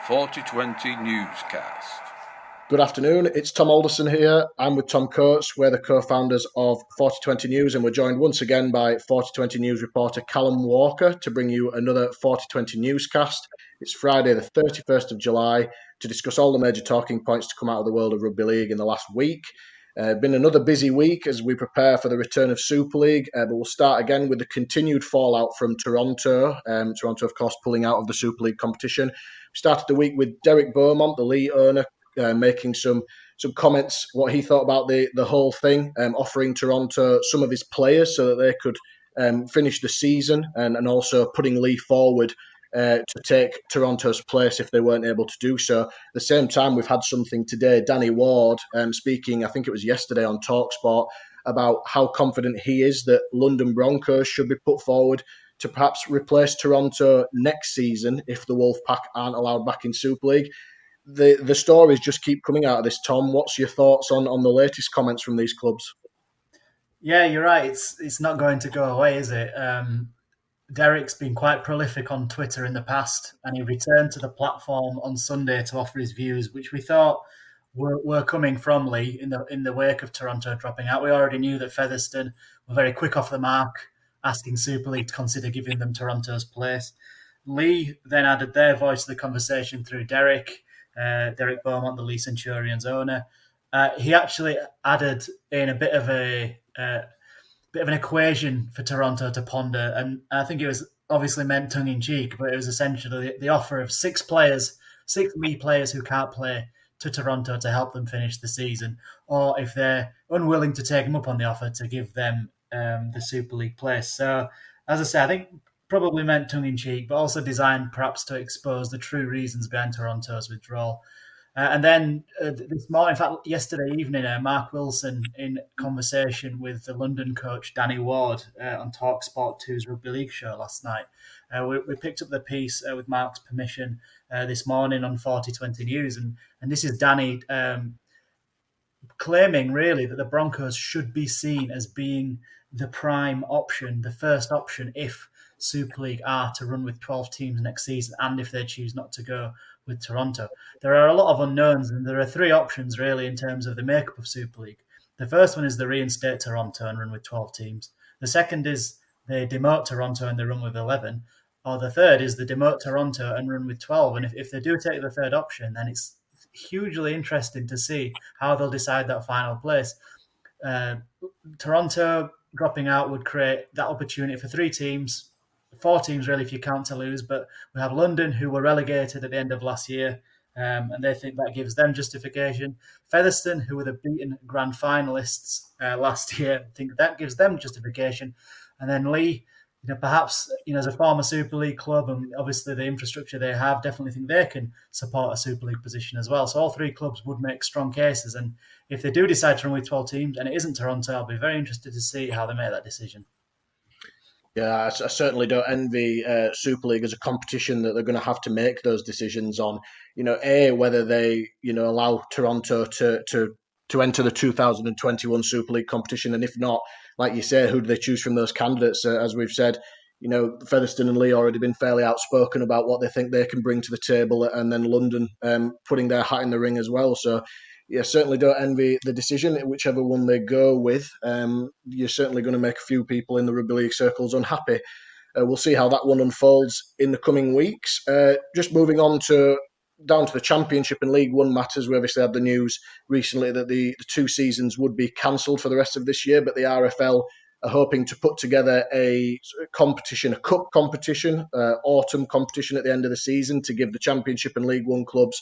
4020 Newscast. Good afternoon, it's Tom Alderson here. I'm with Tom Coates. We're the co-founders of 4020 News, and we're joined once again by 4020 News reporter Callum Walker to bring you another 4020 Newscast. It's Friday the 31st of July to discuss all the major talking points to come out of the world of Rugby League in the last week. Been another busy week as we prepare for the return of Super League, but we'll start again with the continued fallout from Toronto. Toronto, of course, pulling out of the Super League competition. We started the week with Derek Beaumont, the Leeds owner, making some comments, what he thought about the whole thing, offering Toronto some of his players so that they could finish the season, and also putting Lee forward to take Toronto's place if they weren't able to do so. At the same time, we've had something today, Danny Ward speaking, I think it was yesterday on TalkSport, about how confident he is that London Broncos should be put forward to perhaps replace Toronto next season if the Wolfpack aren't allowed back in Super League. The stories just keep coming out of this, Tom. What's your thoughts on the latest comments from these clubs? Yeah, you're right. It's not going to go away, is it? Derek's been quite prolific on Twitter in the past, and he returned to the platform on Sunday to offer his views, which we thought were coming from Lee in the wake of Toronto dropping out. We already knew that Featherstone were very quick off the mark, asking Super League to consider giving them Toronto's place. Lee then added their voice to the conversation through Derek Beaumont, the Lee Centurions owner. He actually added in a bit of an equation for Toronto to ponder, and I think it was obviously meant tongue-in-cheek, but it was essentially the offer of six Lee players who can't play to Toronto to help them finish the season, or if they're unwilling to take them up on the offer, to give them the Super League place. So, as I say, I think probably meant tongue-in-cheek, but also designed perhaps to expose the true reasons behind Toronto's withdrawal. And then this morning, in fact, yesterday evening, Mark Wilson, in conversation with the London coach Danny Ward on TalkSport 2's Rugby League show last night, we picked up the piece with Mark's permission this morning on 4020 News. And this is Danny claiming, really, that the Broncos should be seen as being the prime option, the first option, if Super League are to run with 12 teams next season, and if they choose not to go with Toronto. There are a lot of unknowns, and there are three options really in terms of the makeup of Super League. The first one is they reinstate Toronto and run with 12 teams. The second is they demote Toronto and they run with 11. Or the third is they demote Toronto and run with 12. And if they do take the third option, then it's hugely interesting to see how they'll decide that final place. Toronto dropping out would create that opportunity for three teams, four teams really if you count Toulouse, but we have London, who were relegated at the end of last year, and they think that gives them justification. Featherstone, who were the beaten grand finalists last year, think that gives them justification. And then Lee, perhaps as a former Super League club, and obviously the infrastructure they have, definitely think they can support a Super League position as well. So all three clubs would make strong cases, and if they do decide to run with 12 teams and it isn't Toronto, I'll be very interested to see how they make that decision. Yeah, I certainly don't envy Super League as a competition that they're going to have to make those decisions on. Whether they allow Toronto to enter the 2021 Super League competition, and if not, like you say, who do they choose from those candidates? As we've said, Featherstone and Lee already been fairly outspoken about what they think they can bring to the table, and then London putting their hat in the ring as well. So, yeah, certainly don't envy the decision, whichever one they go with. You're certainly going to make a few people in the Rugby League circles unhappy. We'll see how that one unfolds in the coming weeks. Just moving on down to the Championship and League One matters. We obviously had the news recently that the two seasons would be cancelled for the rest of this year, but the RFL are hoping to put together a competition, a cup competition, autumn competition at the end of the season to give the Championship and League One clubs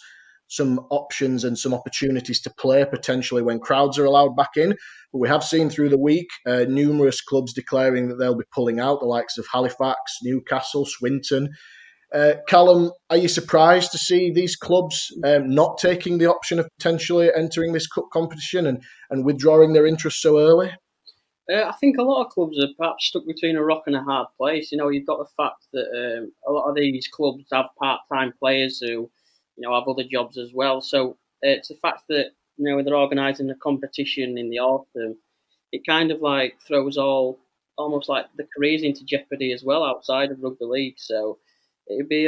some options and some opportunities to play potentially when crowds are allowed back in. But we have seen through the week numerous clubs declaring that they'll be pulling out, the likes of Halifax, Newcastle, Swinton. Callum, are you surprised to see these clubs not taking the option of potentially entering this cup competition and withdrawing their interest so early? I think a lot of clubs are perhaps stuck between a rock and a hard place. You've got the fact that a lot of these clubs have part-time players who have other jobs as well. So it's the fact that, they're organising a competition in the autumn, it kind of like throws almost like the careers into jeopardy as well outside of rugby league. So it'd be,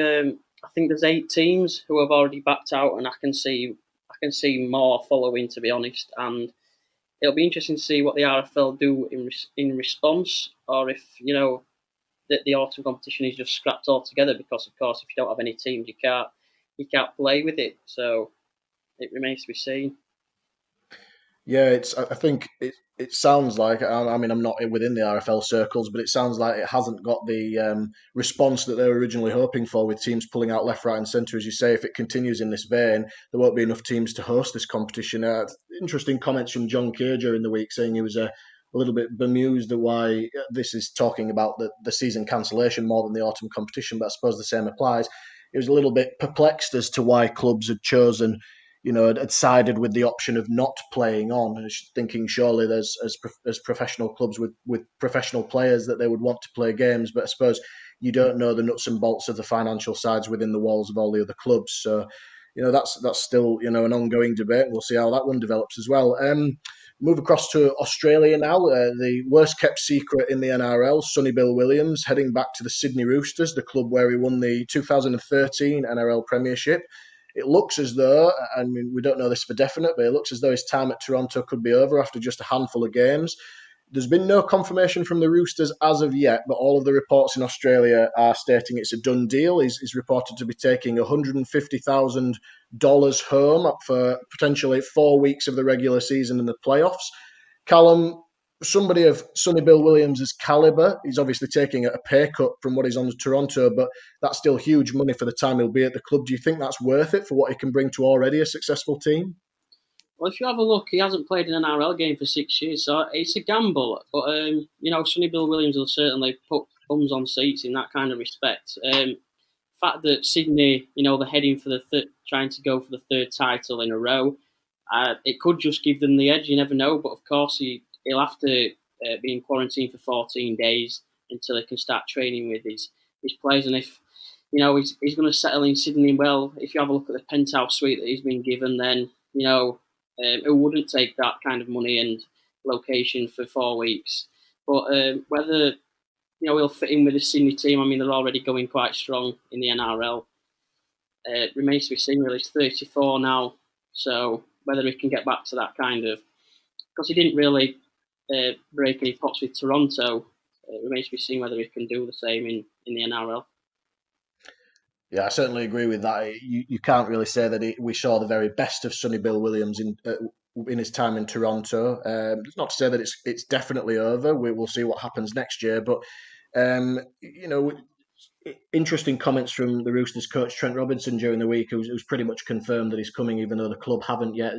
I think there's 8 teams who have already backed out, and I can see more following, to be honest. And it'll be interesting to see what the RFL do in response, or if that the autumn competition is just scrapped altogether. Because of course, if you don't have any teams, you can't play with it. So it remains to be seen. Yeah, I think it sounds like. I mean, I'm not within the RFL circles, but it sounds like it hasn't got the response that they were originally hoping for, with teams pulling out left, right, and centre. As you say, if it continues in this vein, there won't be enough teams to host this competition. Interesting comments from John Kerr during the week, saying he was a little bit bemused at why this is talking about the season cancellation more than the autumn competition. But I suppose the same applies. He was a little bit perplexed as to why clubs had chosen, had sided with the option of not playing on, and thinking surely there's as professional clubs with professional players that they would want to play games. But I suppose you don't know the nuts and bolts of the financial sides within the walls of all the other clubs. So, that's still an ongoing debate. We'll see how that one develops as well. Move across to Australia now. The worst kept secret in the NRL, Sonny Bill Williams, heading back to the Sydney Roosters, the club where he won the 2013 NRL Premiership. It looks as though, I mean, we don't know this for definite, but it looks as though his time at Toronto could be over after just a handful of games. There's been no confirmation from the Roosters as of yet, but all of the reports in Australia are stating it's a done deal. He's reported to be taking $150,000 home for potentially 4 weeks of the regular season and the playoffs. Callum, somebody of Sonny Bill Williams' calibre, he's obviously taking a pay cut from what he's on to Toronto, but that's still huge money for the time he'll be at the club. Do you think that's worth it for what he can bring to already a successful team? Well, if you have a look, he hasn't played in an NRL game for 6 years, so it's a gamble. But Sonny Bill Williams will certainly put bums on seats in that kind of respect. Fact that Sydney, they're heading for trying to go for the 3rd title in a row, it could just give them the edge. You never know. But of course, he'll have to be in quarantine for 14 days until he can start training with his players. And if he's going to settle in Sydney, well, if you have a look at the penthouse suite that he's been given, then who wouldn't take that kind of money and location for 4 weeks? But whether he'll fit in with the Sydney team, I mean, they're already going quite strong in the NRL. Remains to be seen. Really, he's 34 now, so whether he can get back to that kind of, because he didn't really break any pots with Toronto. Remains to be seen whether he can do the same in the NRL. Yeah, I certainly agree with that. You can't really say that we saw the very best of Sonny Bill Williams in his time in Toronto. Not to say that it's definitely over. We'll see what happens next year. But interesting comments from the Roosters coach Trent Robinson during the week, who's pretty much confirmed that he's coming, even though the club haven't yet.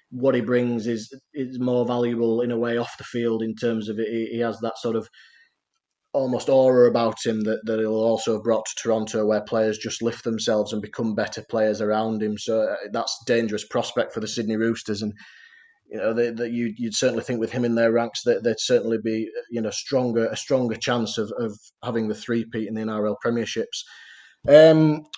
What he brings is more valuable in a way off the field, in terms of it. He has that sort of almost aura about him that he'll also have brought to Toronto, where players just lift themselves and become better players around him. So that's a dangerous prospect for the Sydney Roosters. And you'd certainly think with him in their ranks that there'd certainly be a stronger chance of having the three-peat in the NRL Premierships.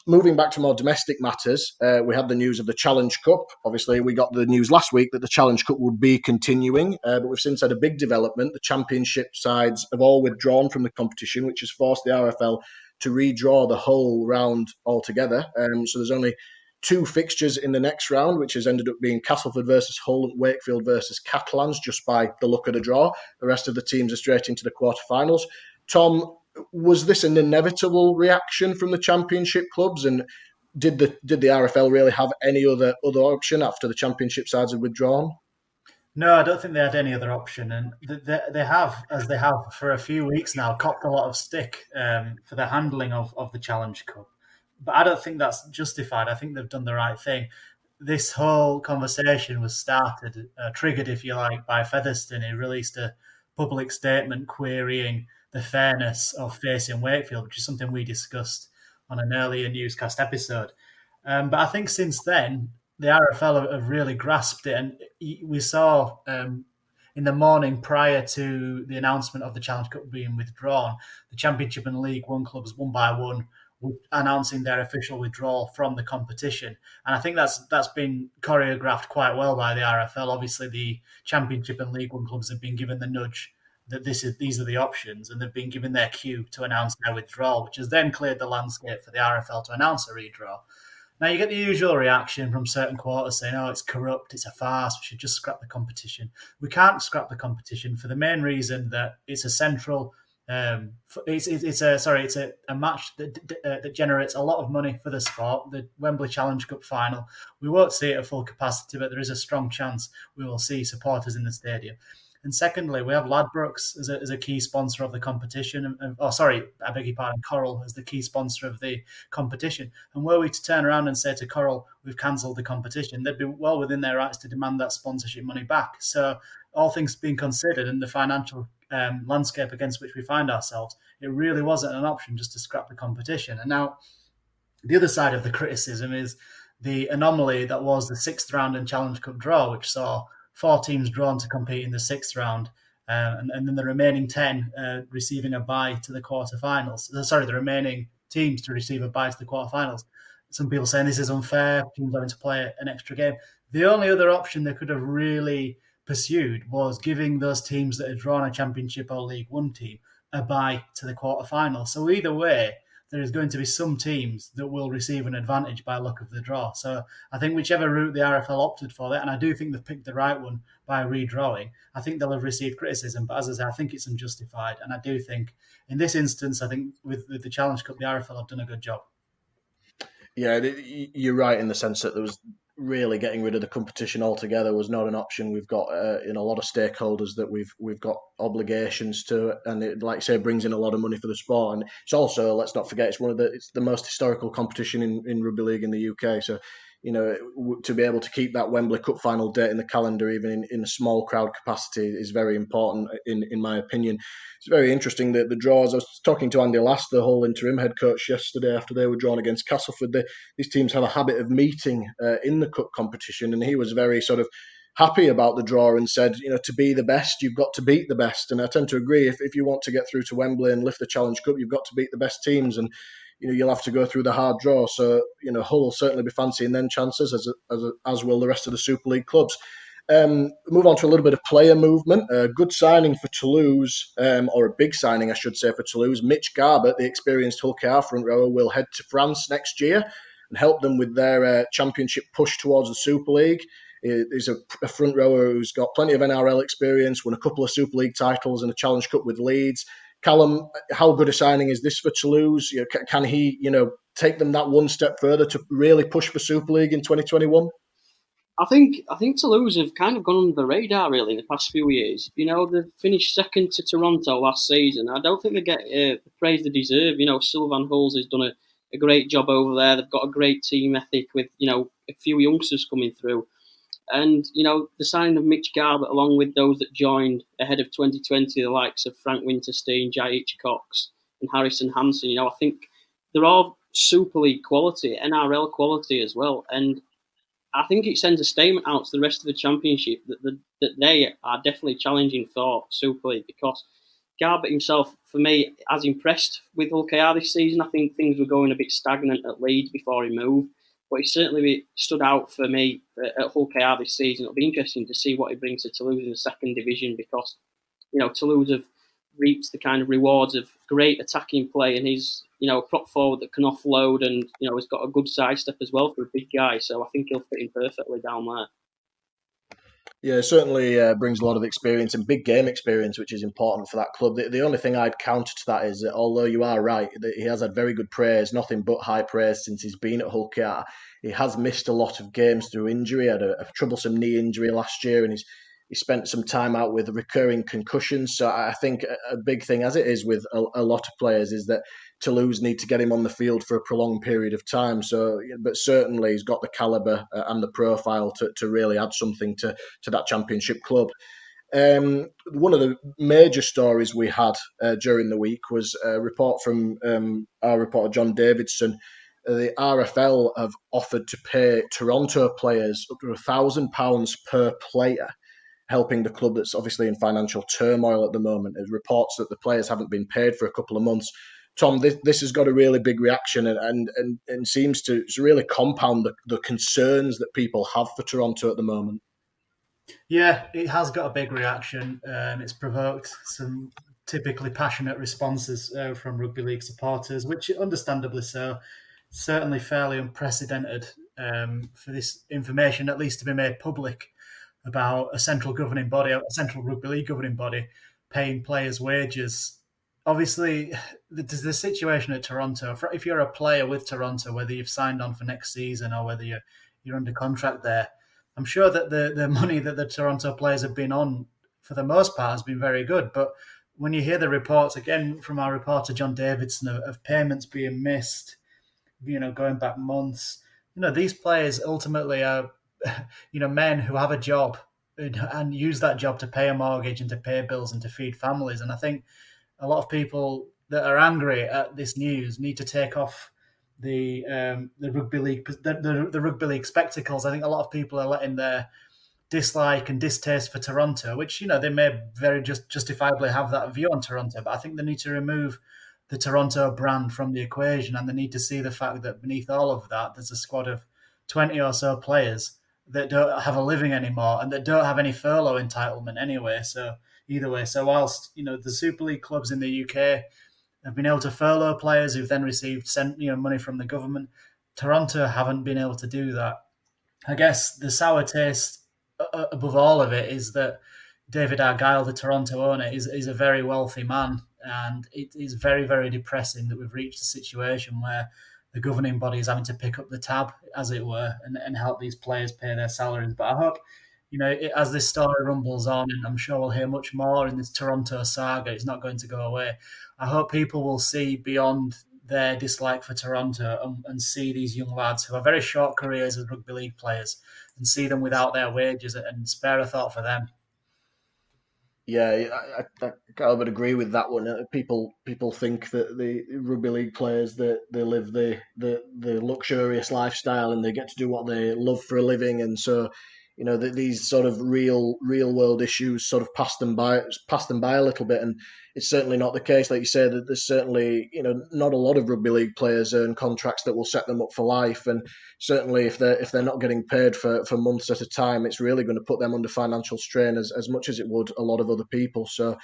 Moving back to more domestic matters, we had the news of the Challenge Cup. Obviously, we got the news last week that the Challenge Cup would be continuing, but we've since had a big development. The Championship sides have all withdrawn from the competition, which has forced the RFL to redraw the whole round altogether. So there's only 2 fixtures in the next round, which has ended up being Castleford versus Hull and Wakefield versus Catalans, just by the look of the draw. The rest of the teams are straight into the quarterfinals. Tom, was this an inevitable reaction from the Championship clubs, and did the RFL really have any other option after the Championship sides had withdrawn? No, I don't think they had any other option, and they have, as they have for a few weeks now, copped a lot of stick for the handling of the Challenge Cup. But I don't think that's justified. I think they've done the right thing. This whole conversation was triggered, if you like, by Featherstone. He released a public statement querying the fairness of facing Wakefield, which is something we discussed on an earlier newscast episode. But I think since then, the RFL have really grasped it. And we saw in the morning prior to the announcement of the Challenge Cup being withdrawn, the Championship and League One clubs, one by one, were announcing their official withdrawal from the competition. And I think that's been choreographed quite well by the RFL. Obviously, the Championship and League One clubs have been given the nudge that these are the options, and they've been given their cue to announce their withdrawal, which has then cleared the landscape for the RFL to announce a redraw. Now, you get the usual reaction from certain quarters saying, oh, it's corrupt, it's a farce, we should just scrap the competition. We can't scrap the competition for the main reason that it's a central, it's a match that generates a lot of money for the sport, the Wembley Challenge Cup final. We won't see it at full capacity, but there is a strong chance we will see supporters in the stadium. And secondly, we have Ladbrokes as a key sponsor of the competition. Coral as the key sponsor of the competition. And were we to turn around and say to Coral, we've cancelled the competition, they'd be well within their rights to demand that sponsorship money back. So all things being considered and the financial landscape against which we find ourselves, it really wasn't an option just to scrap the competition. And now the other side of the criticism is the anomaly that was the sixth round and Challenge Cup draw, which saw 4 teams drawn to compete in the sixth round, and then the remaining 10 receiving a bye to the quarterfinals. The remaining teams to receive a bye to the quarterfinals. Some people saying this is unfair, teams having to play an extra game. The only other option they could have really pursued was giving those teams that had drawn a Championship or League One team a bye to the quarterfinals. So either way, there is going to be some teams that will receive an advantage by luck of the draw. So I think whichever route the RFL opted for that, and I do think they've picked the right one by redrawing, I think they'll have received criticism. But as I say, I think it's unjustified. And I do think in this instance, I think with the Challenge Cup, the RFL have done a good job. Yeah, you're right in the sense that there was really getting rid of the competition altogether was not an option. We've got a lot of stakeholders that we've got obligations to, and it, like I say, brings in a lot of money for the sport. And it's also, let's not forget, it's the most historical competition in rugby league in the UK. So, to be able to keep that Wembley Cup final date in the calendar, even in a small crowd capacity, is very important in my opinion. It's very interesting that the draws. I was talking to Andy Last, the whole interim head coach, yesterday after they were drawn against Castleford. These teams have a habit of meeting in the cup competition, and he was very sort of happy about the draw and said, to be the best, you've got to beat the best. And I tend to agree. If you want to get through to Wembley and lift the Challenge Cup, you've got to beat the best teams, and you'll have to go through the hard draw. So Hull will certainly be fancying them chances, as will the rest of the Super League clubs. Move on to a little bit of player movement. A good signing for Toulouse, or a big signing, I should say, for Toulouse. Mitch Garbutt, the experienced Hull KR front rower, will head to France next year and help them with their championship push towards the Super League. He's a front rower who's got plenty of NRL experience, won a couple of Super League titles and a Challenge Cup with Leeds. Callum, how good a signing is this for Toulouse? Can he, take them that one step further to really push for Super League in 2021? I think Toulouse have kind of gone under the radar really in the past few years. They've finished second to Toronto last season. I don't think they get the praise they deserve. Sylvan Hulls has done a great job over there. They've got a great team ethic with, a few youngsters coming through. And, the signing of Mitch Garbutt, along with those that joined ahead of 2020, the likes of Frank Winterstein, Jai Cox and Harrison Hansen, I think they're all Super League quality, NRL quality as well. And I think it sends a statement out to the rest of the Championship that they are definitely challenging for Super League, because Garbutt himself, for me, has impressed with Hull KR this season. I think things were going a bit stagnant at Leeds before he moved, but he certainly stood out for me at Hull KR this season. It'll be interesting to see what he brings to Toulouse in the second division, because Toulouse have reaped the kind of rewards of great attacking play, and he's a prop forward that can offload, and he's got a good sidestep as well for a big guy. So I think he'll fit in perfectly down there. Yeah, it certainly brings a lot of experience and big game experience, which is important for that club. The only thing I'd counter to that is that, although you are right, that he has had very good praise, nothing but high praise since he's been at Hull KR, he has missed a lot of games through injury. He had a troublesome knee injury last year, and he spent some time out with recurring concussions. So I think a big thing, as it is with a lot of players, is that Toulouse need to get him on the field for a prolonged period of time. So, but certainly he's got the calibre and the profile to really add something to that Championship club. One of the major stories we had during the week was a report from our reporter John Davidson. The RFL have offered to pay Toronto players up to £1,000 per player, helping the club that's obviously in financial turmoil at the moment. There's reports that the players haven't been paid for a couple of months. Tom, this has got a really big reaction and seems to really compound the concerns that people have for Toronto at the moment. Yeah, it has got a big reaction. It's provoked some typically passionate responses from rugby league supporters, which understandably so. Certainly fairly unprecedented for this information, at least to be made public, about a central governing body, a central rugby league governing body, paying players' wages. Obviously, there's the situation at Toronto. If you're a player with Toronto, whether you've signed on for next season or whether you're under contract there, I'm sure that the money that the Toronto players have been on, for the most part, has been very good. But when you hear the reports, again, from our reporter, John Davidson, of payments being missed, going back months, these players ultimately are, men who have a job and use that job to pay a mortgage and to pay bills and to feed families. And I think a lot of people that are angry at this news need to take off the rugby league the rugby league spectacles. I think a lot of people are letting their dislike and distaste for Toronto, which they may very justifiably have that view on Toronto, but I think they need to remove the Toronto brand from the equation, and they need to see the fact that beneath all of that, there's a squad of 20 or so players that don't have a living anymore and that don't have any furlough entitlement anyway. So either way, so whilst the Super League clubs in the UK have been able to furlough players who've then received money from the government, Toronto haven't been able to do that. I guess the sour taste above all of it is that David Argyle, the Toronto owner, is a very wealthy man, and it is very, very depressing that we've reached a situation where the governing body is having to pick up the tab, as it were, and help these players pay their salaries. But I hope, as this story rumbles on, and I'm sure we'll hear much more in this Toronto saga, it's not going to go away. I hope people will see beyond their dislike for Toronto and see these young lads who have very short careers as rugby league players and see them without their wages and spare a thought for them. Yeah, I can't but agree with that one. People think that the rugby league players, that they live the luxurious lifestyle and they get to do what they love for a living, and so that these sort of real world issues sort of pass them by a little bit. And it's certainly not the case. Like you say, that there's certainly not a lot of rugby league players earn contracts that will set them up for life, and certainly if they're not getting paid for months at a time, it's really going to put them under financial strain as much as it would a lot of other people. So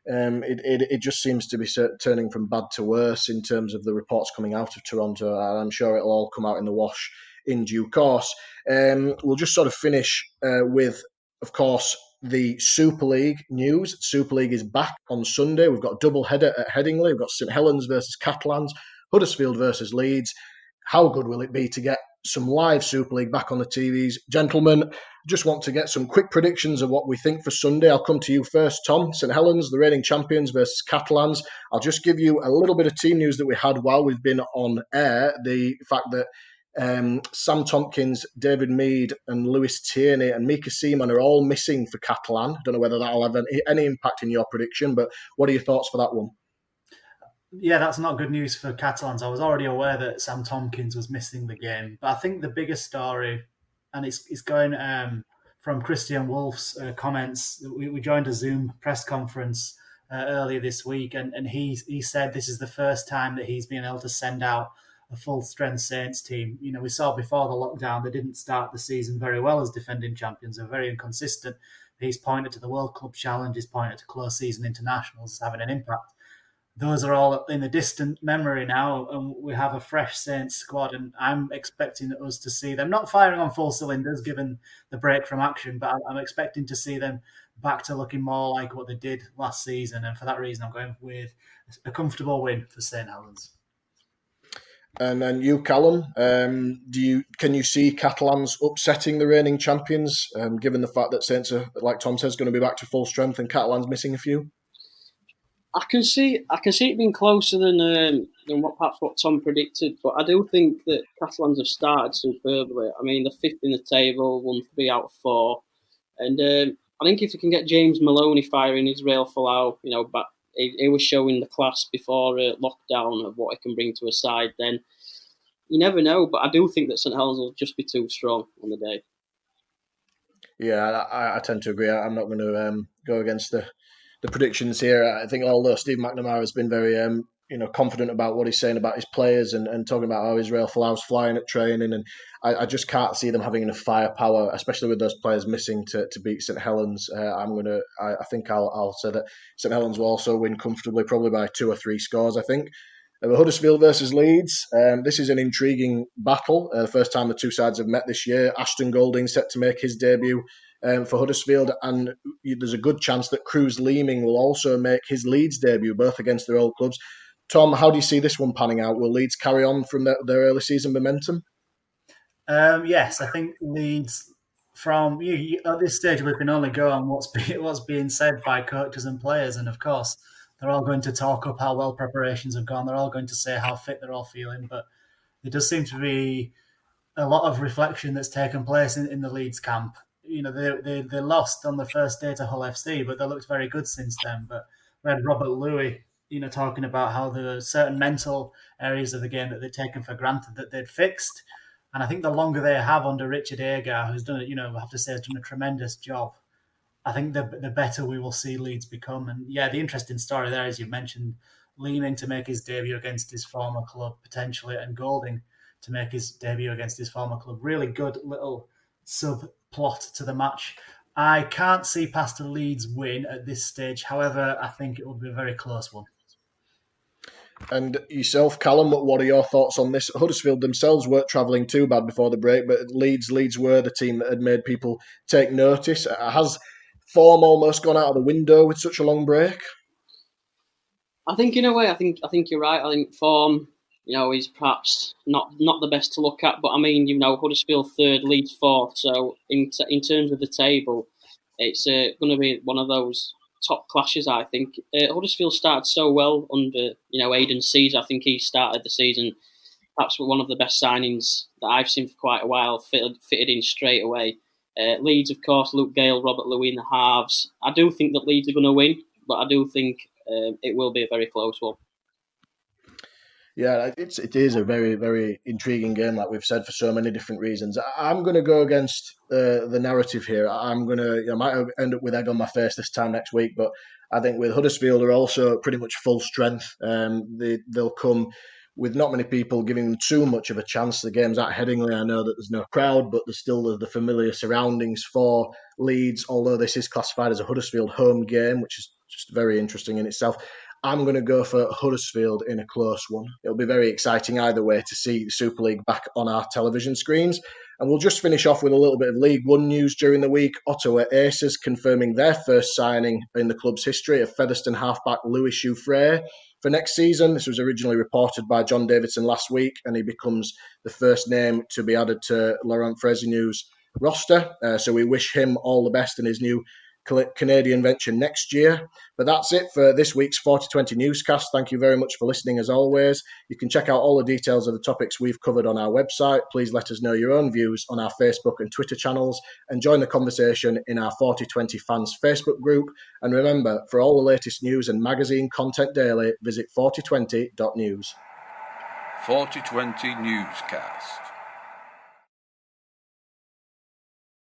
it just seems to be turning from bad to worse in terms of the reports coming out of Toronto, and I'm sure it'll all come out in the wash in due course. We'll just sort of finish with, of course, the Super League news. Super League is back on Sunday. We've got a double header at Headingley. We've got St Helens versus Catalans, Huddersfield versus Leeds. How good will it be to get some live Super League back on the TVs? Gentlemen, just want to get some quick predictions of what we think for Sunday. I'll come to you first, Tom. St Helens, the reigning champions versus Catalans. I'll just give you a little bit of team news that we had while we've been on air. The fact that Sam Tompkins, David Mead and Lewis Tierney and Mika Seaman are all missing for Catalan. I don't know whether that'll have any impact in your prediction, but what are your thoughts for that one? Yeah, that's not good news for Catalans. I was already aware that Sam Tompkins was missing the game, but I think the biggest story, and it's going from Christian Wolf's comments. We joined a Zoom press conference earlier this week, and he said this is the first time that he's been able to send out a full-strength Saints team. We saw before the lockdown they didn't start the season very well as defending champions. They're very inconsistent. He's pointed to the World Club Challenge, he's pointed to close season internationals as having an impact. Those are all in the distant memory now, and we have a fresh Saints squad, and I'm expecting us to see them not firing on full cylinders given the break from action, but I'm expecting to see them back to looking more like what they did last season, and for that reason I'm going with a comfortable win for St Helens. And then you, Callum, can you see Catalans upsetting the reigning champions, given the fact that Saints are, like Tom says, going to be back to full strength and Catalans missing a few? I can see it being closer than what Tom predicted, but I do think that Catalans have started superbly. I mean, they're fifth in the table, won 3 out of 4, and I think if you can get James Maloney firing his Real Folau, but he was showing the class before lockdown of what he can bring to a side, then you never know. But I do think that St Helens will just be too strong on the day. Yeah, I tend to agree. I'm not going to go against the predictions here. I think although Steve McNamara has been very confident about what he's saying about his players and talking about how Israel Folau's flying at training. And I just can't see them having enough firepower, especially with those players missing to beat St Helens. I think I'll say that St Helens will also win comfortably, probably by 2 or 3 scores, I think. Huddersfield versus Leeds. This is an intriguing battle. The first time the two sides have met this year. Ashton Golding set to make his debut for Huddersfield, and there's a good chance that Cruz Leeming will also make his Leeds debut, both against their old clubs. Tom, how do you see this one panning out? Will Leeds carry on from their early season momentum? Yes, I think Leeds, from at this stage, we can only go on what's being said by coaches and players, and of course, they're all going to talk up how well preparations have gone. They're all going to say how fit they're all feeling, but there does seem to be a lot of reflection that's taken place in the Leeds camp. They lost on the first day to Hull FC, but they looked very good since then. But we had Robert Louis, talking about how there are certain mental areas of the game that they'd taken for granted that they'd fixed. And I think the longer they have under Richard Agar, who's done, I have to say, has done a tremendous job, I think the better we will see Leeds become. And yeah, the interesting story there, as you mentioned, Leeming to make his debut against his former club, potentially, and Golding to make his debut against his former club. Really good little subplot to the match. I can't see past a Leeds win at this stage. However, I think it will be a very close one. And yourself, Callum, what are your thoughts on this? Huddersfield themselves weren't travelling too bad before the break, but Leeds were the team that had made people take notice. Has form almost gone out of the window with such a long break? I think in a way, I think you're right. I think form, is perhaps not the best to look at. But I mean, Huddersfield third, Leeds fourth. So in terms of the table, it's going to be one of those top clashes, I think. Huddersfield started so well under, Aidan Seas. I think he started the season perhaps with one of the best signings that I've seen for quite a while, fitted in straight away. Leeds, of course, Luke Gale, Robert Louis in the halves. I do think that Leeds are going to win, but I do think it will be a very close one. Yeah, it is a very, very intriguing game, like we've said, for so many different reasons. I'm going to go against the narrative here. I might end up with egg on my face this time next week, but I think with Huddersfield are also pretty much full strength. They'll come with not many people giving them too much of a chance. The game's at Headingley. I know that there's no crowd, but there's still the familiar surroundings for Leeds, although this is classified as a Huddersfield home game, which is just very interesting in itself. I'm going to go for Huddersfield in a close one. It'll be very exciting either way to see the Super League back on our television screens. And we'll just finish off with a little bit of League One news during the week. Ottawa Aces confirming their first signing in the club's history of Featherstone halfback Louis Choufré for next season. This was originally reported by John Davidson last week, and he becomes the first name to be added to Laurent Fresneu's roster. So we wish him all the best in his new Canadian venture next year. But that's it for this week's 4020 Newscast. Thank you very much for listening as always. You can check out all the details of the topics we've covered on our website. Please let us know your own views on our Facebook and Twitter channels and join the conversation in our 4020 fans Facebook group. And remember, for all the latest news and magazine content daily, visit 4020.news. 4020 Newscast.